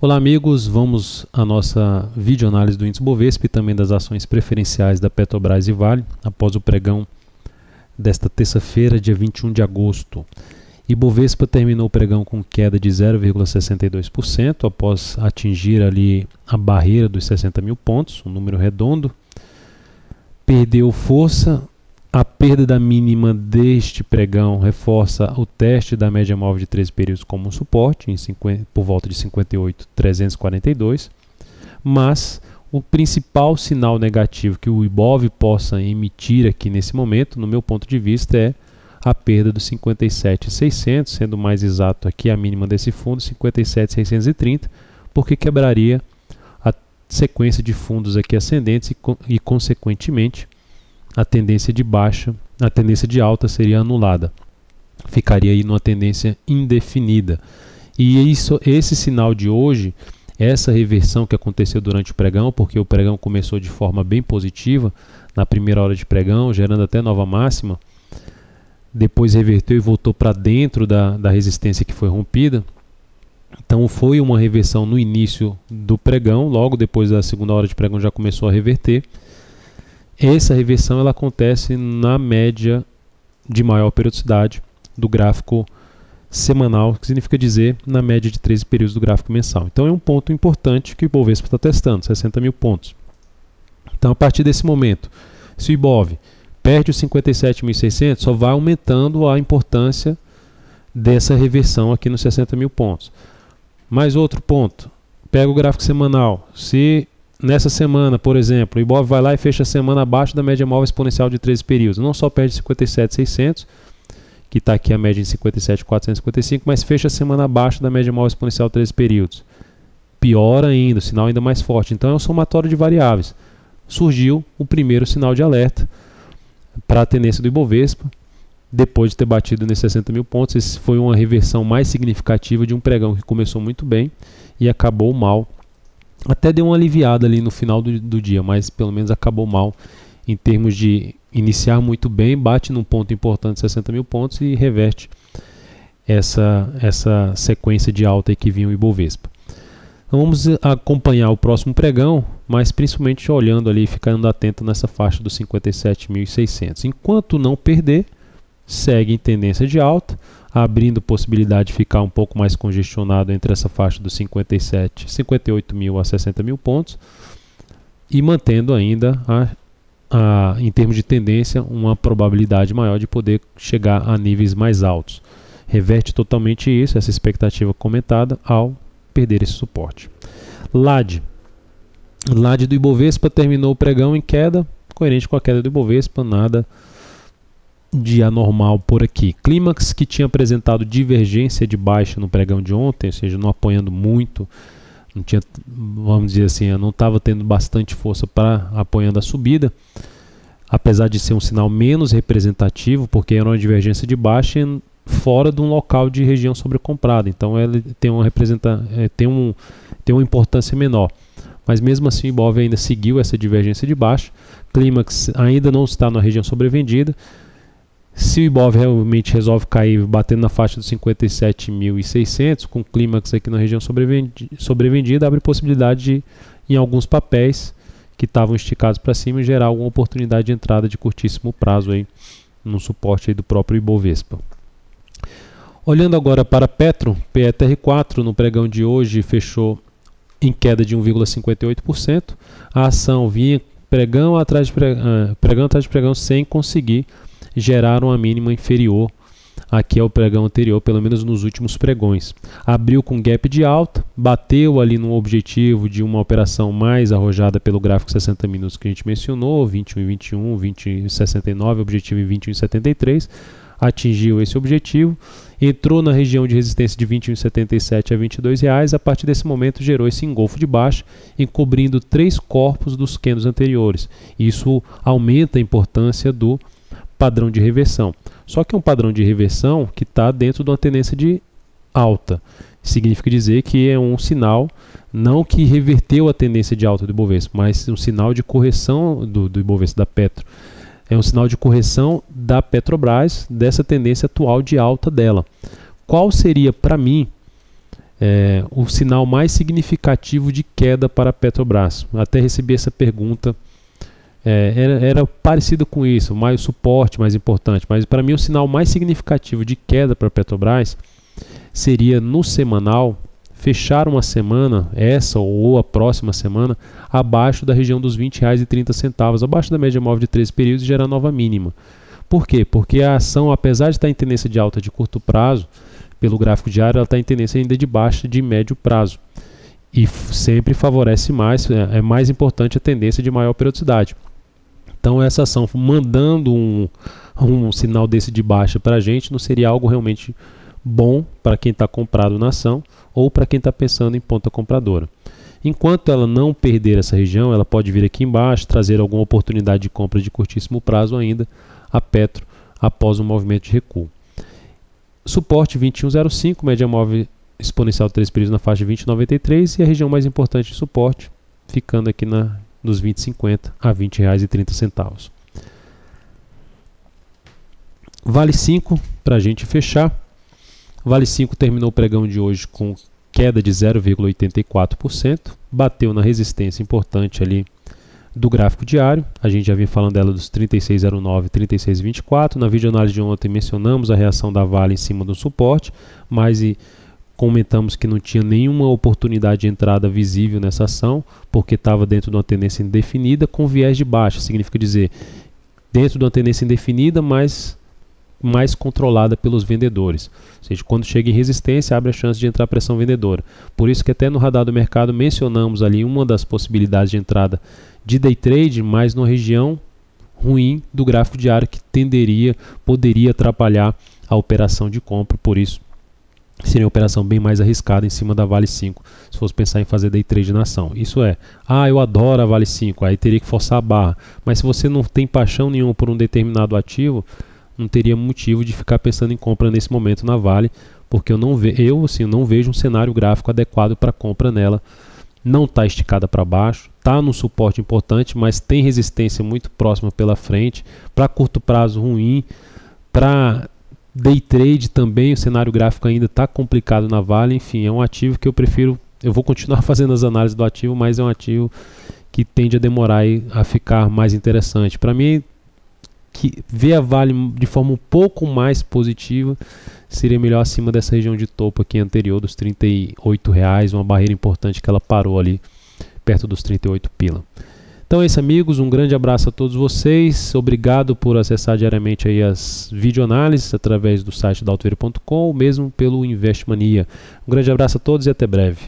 Olá amigos, vamos à nossa videoanálise do índice Bovespa e também das ações preferenciais da Petrobras e Vale após o pregão desta terça-feira, dia 21 de agosto. Ibovespa terminou o pregão com queda de 0,62% após atingir ali a barreira dos 60 mil pontos, um número redondo. Perdeu força. A perda da mínima deste pregão reforça o teste da média móvel de 13 períodos como um suporte, por volta de 58.342, mas o principal sinal negativo que o Ibov possa emitir aqui nesse momento, no meu ponto de vista, é a perda dos 57.600, sendo mais exato aqui a mínima desse fundo, 57.630, porque quebraria a sequência de fundos aqui ascendentes e consequentemente, a tendência de baixa, a tendência de alta seria anulada. Ficaria aí numa tendência indefinida. E esse sinal de hoje, essa reversão que aconteceu durante o pregão, porque o pregão começou de forma bem positiva, na primeira hora de pregão, gerando até nova máxima, depois reverteu e voltou para dentro da resistência que foi rompida. Então foi uma reversão no início do pregão, logo depois da segunda hora de pregão já começou a reverter. Essa reversão ela acontece na média de maior periodicidade do gráfico semanal, que significa dizer na média de 13 períodos do gráfico mensal. Então é um ponto importante que o Ibovespa está testando, 60 mil pontos. Então a partir desse momento, se o Ibov perde os 57.600, só vai aumentando a importância dessa reversão aqui nos 60 mil pontos. Mais outro ponto, pega o gráfico semanal, se nessa semana, por exemplo, o Ibov vai lá e fecha a semana abaixo da média móvel exponencial de 13 períodos. Não só perde 57.600, que está aqui a média em 57.455, mas fecha a semana abaixo da média móvel exponencial de 13 períodos. Pior ainda, o sinal ainda mais forte. Então é um somatório de variáveis. Surgiu o primeiro sinal de alerta para a tendência do Ibovespa, depois de ter batido nesses 60 mil pontos. Esse foi uma reversão mais significativa de um pregão que começou muito bem e acabou mal. Até deu uma aliviada ali no final do dia, mas pelo menos acabou mal em termos de iniciar muito bem, bate num ponto importante, 60 mil pontos, e reverte essa sequência de alta aí que vinha o Ibovespa. Então vamos acompanhar o próximo pregão, mas principalmente olhando ali, ficando atento nessa faixa dos 57.600. Enquanto não perder, segue em tendência de alta, abrindo possibilidade de ficar um pouco mais congestionado entre essa faixa dos 58 mil a 60 mil pontos e mantendo ainda, em termos de tendência, uma probabilidade maior de poder chegar a níveis mais altos. Reverte totalmente isso, essa expectativa comentada, ao perder esse suporte. LAD do Ibovespa terminou o pregão em queda, coerente com a queda do Ibovespa, nada de anormal por aqui. Clímax, que tinha apresentado divergência de baixa no pregão de ontem, ou seja, não apoiando muito, não tinha, vamos dizer assim, não estava tendo bastante força para apoiando a subida, apesar de ser um sinal menos representativo, porque era uma divergência de baixa fora de um local de região sobrecomprada, então ele tem uma importância menor. Mas mesmo assim o Ibov ainda seguiu essa divergência de baixa. Clímax ainda não está na região sobrevendida. Se o Ibov realmente resolve cair batendo na faixa dos 57.600, com clímax aqui na região sobrevendida, abre possibilidade de, em alguns papéis que estavam esticados para cima, gerar alguma oportunidade de entrada de curtíssimo prazo aí, no suporte aí do próprio Ibovespa. Olhando agora para Petro, PETR4, no pregão de hoje fechou em queda de 1,58%. A ação vinha pregão atrás de pregão sem conseguir gerar uma mínima inferior aqui ao pregão anterior, pelo menos nos últimos pregões. Abriu com gap de alta, bateu ali no objetivo de uma operação mais arrojada pelo gráfico 60 minutos que a gente mencionou, 21,21, 20,69, objetivo em 21,73, atingiu esse objetivo, entrou na região de resistência de 21,77 a R$22, a partir desse momento gerou esse engolfo de baixa, encobrindo 3 corpos dos candles anteriores. Isso aumenta a importância do padrão de reversão. Só que é um padrão de reversão que está dentro de uma tendência de alta. Significa dizer que é um sinal, não que reverteu a tendência de alta do Ibovespa, mas um sinal de correção do Ibovespa, da Petro. É um sinal de correção da Petrobras, dessa tendência atual de alta dela. Qual seria, para mim, o sinal mais significativo de queda para a Petrobras. Até recebi essa pergunta, era parecido com isso, mais suporte mais importante, mas para mim o sinal mais significativo de queda para a Petrobras seria no semanal, fechar uma semana, essa ou a próxima semana, abaixo da região dos R$ 20,30, abaixo da média móvel de 13 períodos e gerar nova mínima. Por quê? Porque a ação, apesar de estar em tendência de alta de curto prazo, pelo gráfico diário, ela está em tendência ainda de baixa de médio prazo. E sempre favorece mais, é mais importante a tendência de maior periodicidade. Então essa ação mandando um sinal desse de baixa para a gente não seria algo realmente bom para quem está comprado na ação ou para quem está pensando em ponta compradora. Enquanto ela não perder essa região, ela pode vir aqui embaixo, trazer alguma oportunidade de compra de curtíssimo prazo ainda a Petro após um movimento de recuo. Suporte 21,05, média móvel exponencial de 3 períodos na faixa de 20,93 e a região mais importante de suporte ficando aqui nos 20,50 a R$ 20,30. Vale 5 para a gente fechar. Vale 5 terminou o pregão de hoje com queda de 0,84%, bateu na resistência importante ali do gráfico diário. A gente já vinha falando dela dos 36,09 e 36,24. Na videoanálise de ontem mencionamos a reação da Vale em cima do suporte, mas comentamos que não tinha nenhuma oportunidade de entrada visível nessa ação, porque estava dentro de uma tendência indefinida com viés de baixa. Significa dizer, dentro de uma tendência indefinida, mas mais controlada pelos vendedores. Ou seja, quando chega em resistência, abre a chance de entrar pressão vendedora. Por isso que até no radar do mercado mencionamos ali uma das possibilidades de entrada de day trade, mas numa região ruim do gráfico diário que poderia atrapalhar a operação de compra. Por isso, seria uma operação bem mais arriscada em cima da Vale 5, se fosse pensar em fazer day trade na ação. Isso eu adoro a Vale 5, aí teria que forçar a barra. Mas se você não tem paixão nenhuma por um determinado ativo, não teria motivo de ficar pensando em compra nesse momento na Vale, porque eu não vejo um cenário gráfico adequado para compra nela. Não está esticada para baixo, está num suporte importante, mas tem resistência muito próxima pela frente. Para curto prazo ruim, para day trade também o cenário gráfico ainda está complicado na Vale. Enfim, é um ativo que eu prefiro. Eu vou continuar fazendo as análises do ativo, mas é um ativo que tende a demorar a ficar mais interessante. Para mim, que ver a Vale de forma um pouco mais positiva seria melhor acima dessa região de topo aqui anterior dos R$ 38,00, uma barreira importante que ela parou ali perto dos 38 pila. Então é isso, amigos, um grande abraço a todos vocês, obrigado por acessar diariamente aí as videoanálises através do site da Altoveiro.com ou mesmo pelo Investmania. Um grande abraço a todos e até breve.